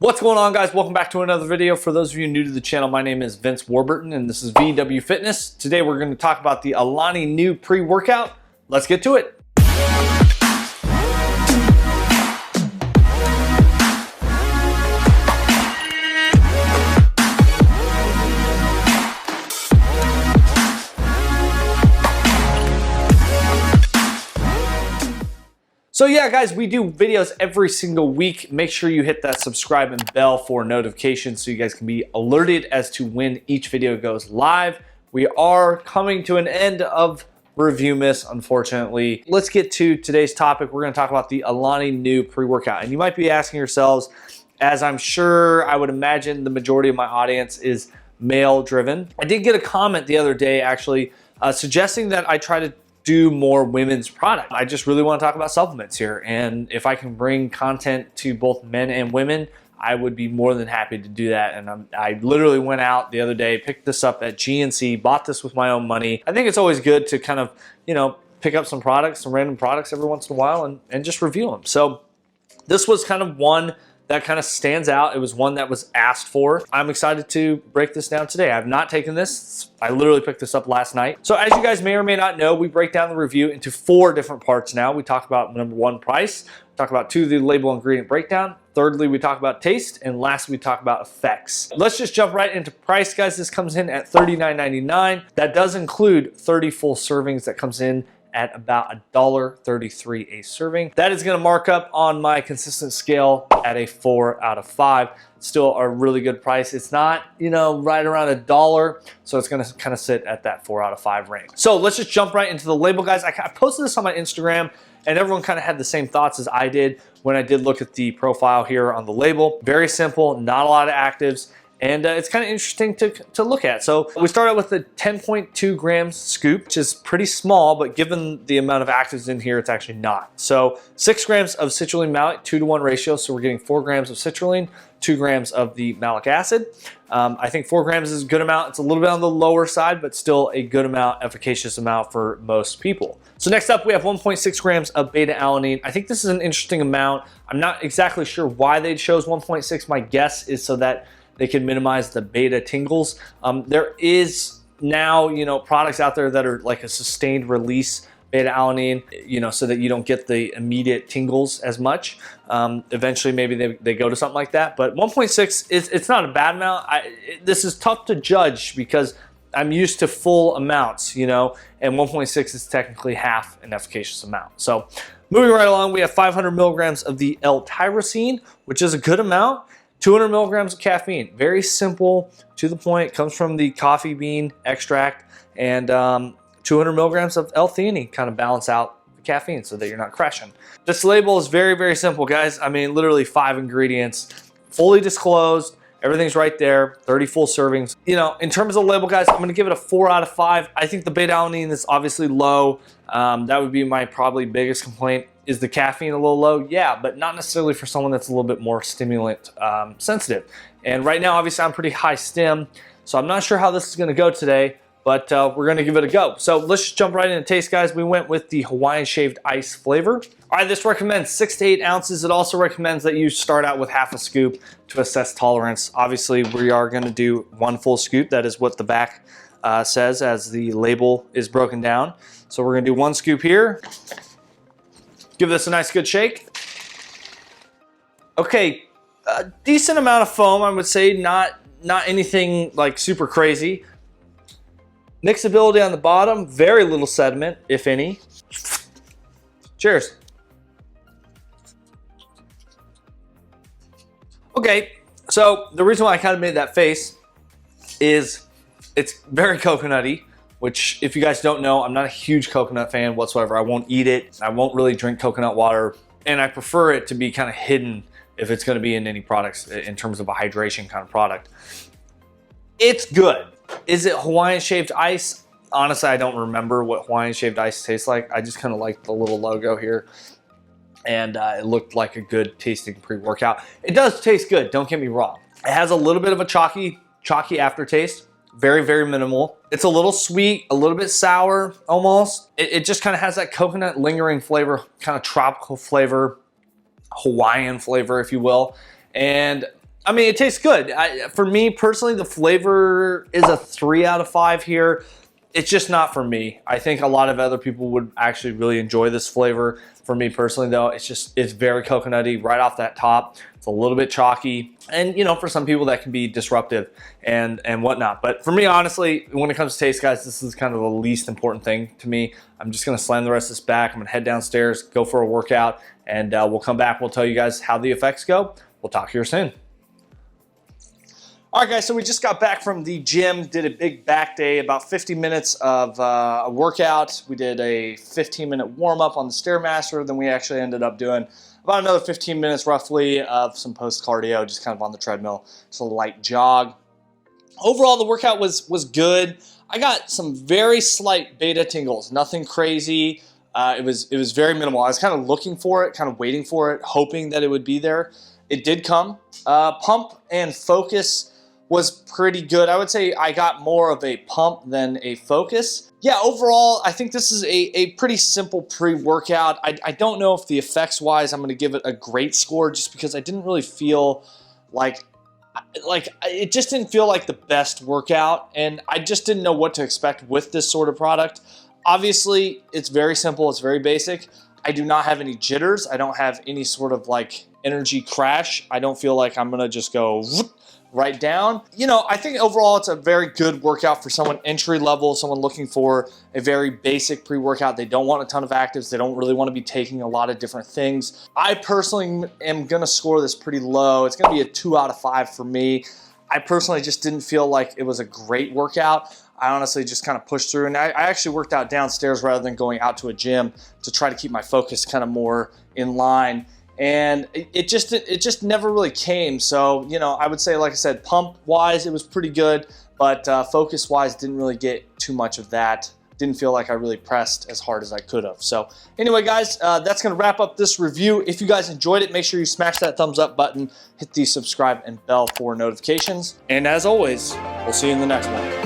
What's going on, guys? Welcome back to another video. For those of you new to the channel, my name is Vince Warburton and this is VW Fitness. Today we're going to talk about the Alani new pre-workout. Let's get to it. So yeah, guys, we do videos every single week. Make sure you hit that subscribe and bell for notifications so you guys can be alerted as to when each video goes live. We are coming to an end of Review Miss, unfortunately. Let's get to today's topic. We're gonna talk about the Alani new pre-workout. And you might be asking yourselves, as I'm sure I would imagine the majority of my audience is male driven. I did get a comment the other day actually suggesting that I try to do more women's product. I just really want to talk about supplements here, and if I can bring content to both men and women, I would be more than happy to do that. And I literally went out the other day, picked this up at GNC, bought this with my own money. I think it's always good to kind of, you know, pick up some products, some random products every once in a while and just review them. So this was kind of one that kind of stands out. It was one that was asked for. I'm excited to break this down today. I've not taken this. I literally picked this up last night. So as you guys may or may not know, we break down the review into 4 different parts now. We talk about number 1, price. We talk about 2, the label ingredient breakdown. Thirdly, we talk about taste. And lastly, we talk about effects. Let's just jump right into price, guys. This comes in at $39.99. That does include 30 full servings. That comes in at about $1.33 a serving. That is gonna mark up on my consistent scale at a 4 out of 5. Still a really good price. It's not, you know, right around $1, so it's gonna kind of sit at that 4 out of 5 range. So let's just jump right into the label, guys. I posted this on my Instagram and everyone kind of had the same thoughts as I did when I did look at the profile here on the label. Very simple, not a lot of actives. And it's kind of interesting to look at. So we start out with the 10.2 grams scoop, which is pretty small, but given the amount of actives in here, it's actually not. So 6 grams of citrulline malic, 2-to-1 ratio. So we're getting 4 grams of citrulline, 2 grams of the malic acid. I think 4 grams is a good amount. It's a little bit on the lower side, but still a good amount, efficacious amount for most people. So next up, we have 1.6 grams of beta-alanine. I think this is an interesting amount. I'm not exactly sure why they chose 1.6. My guess is so that they can minimize the beta tingles. There is now, you know, products out there that are like a sustained release beta-alanine, you know, so that you don't get the immediate tingles as much. Eventually, maybe they go to something like that. But 1.6 it's not a bad amount. This is tough to judge because I'm used to full amounts, you know, and 1.6 is technically half an efficacious amount. So moving right along, we have 500 milligrams of the L-tyrosine, which is a good amount. 200 milligrams of caffeine, very simple, to the point, comes from the coffee bean extract, and 200 milligrams of L-theanine, kind of balance out the caffeine so that you're not crashing. This label is very, very simple, guys. I mean, literally 5 ingredients, fully disclosed, everything's right there, 30 full servings. You know, in terms of the label, guys, I'm gonna give it a 4 out of 5. I think the beta-alanine is obviously low. That would be my probably biggest complaint. Is the caffeine a little low? Yeah, but not necessarily for someone that's a little bit more stimulant sensitive. And right now, obviously, I'm pretty high stim, so I'm not sure how this is gonna go today, but we're gonna give it a go. So let's just jump right into taste, guys. We went with the Hawaiian Shaved Ice flavor. All right, this recommends 6 to 8 ounces. It also recommends that you start out with half a scoop to assess tolerance. Obviously, we are gonna do 1 full scoop. That is what the back says as the label is broken down. So we're gonna do 1 scoop here. Give this a nice good shake. Okay, a decent amount of foam, I would say, not anything like super crazy. Mixability on the bottom, very little sediment, if any. Cheers. Okay, so the reason why I kind of made that face is it's very coconutty, which if you guys don't know, I'm not a huge coconut fan whatsoever. I won't eat it. I won't really drink coconut water. And I prefer it to be kind of hidden if it's gonna be in any products in terms of a hydration kind of product. It's good. Is it Hawaiian Shaved Ice? Honestly, I don't remember what Hawaiian Shaved Ice tastes like. I just kind of like the little logo here. And it looked like a good tasting pre-workout. It does taste good, don't get me wrong. It has a little bit of a chalky aftertaste. Very, very minimal. It's a little sweet, a little bit sour almost. It just kind of has that coconut lingering flavor, kind of tropical flavor, Hawaiian flavor, if you will. And I mean, it tastes good. For me personally, the flavor is a 3 out of 5 here. It's just not for me. I think a lot of other people would actually really enjoy this flavor. For me personally though, it's very coconutty right off that top. It's a little bit chalky, and you know, for some people that can be disruptive and whatnot. But for me, honestly, when it comes to taste, guys, this is kind of the least important thing to me. I'm just gonna slam the rest of this back. I'm gonna head downstairs, go for a workout, and we'll come back. We'll tell you guys how the effects go. We'll talk here soon. All right, guys, so we just got back from the gym, did a big back day, about 50 minutes of a workout. We did a 15-minute warm-up on the Stairmaster, then we actually ended up doing about another 15 minutes roughly of some post-cardio, just kind of on the treadmill, just a light jog. Overall, the workout was good. I got some very slight beta tingles, nothing crazy. It was very minimal. I was kind of looking for it, kind of waiting for it, hoping that it would be there. It did come. Pump and focus was pretty good. I would say I got more of a pump than a focus. Yeah, overall, I think this is a pretty simple pre-workout. I don't know if the effects-wise I'm gonna give it a great score just because I didn't really feel like it just didn't feel like the best workout, and I just didn't know what to expect with this sort of product. Obviously, it's very simple, it's very basic. I do not have any jitters. I don't have any sort of like energy crash. I don't feel like I'm gonna just go right down. You know, I think overall it's a very good workout for someone entry level, someone looking for a very basic pre-workout. They don't want a ton of actives. They don't really want to be taking a lot of different things. I personally am gonna score this pretty low. It's gonna be a 2 out of 5 for me. I personally just didn't feel like it was a great workout. I honestly just kind of pushed through, and I actually worked out downstairs rather than going out to a gym to try to keep my focus kind of more in line. And it just never really came. So, you know, I would say, like I said, pump wise it was pretty good, but focus wise didn't really get too much of that. Didn't feel like I really pressed as hard as I could have. So anyway, guys, that's gonna wrap up this review. If you guys enjoyed it, make sure you smash that thumbs up button, hit the subscribe and bell for notifications, and as always, we'll see you in the next one.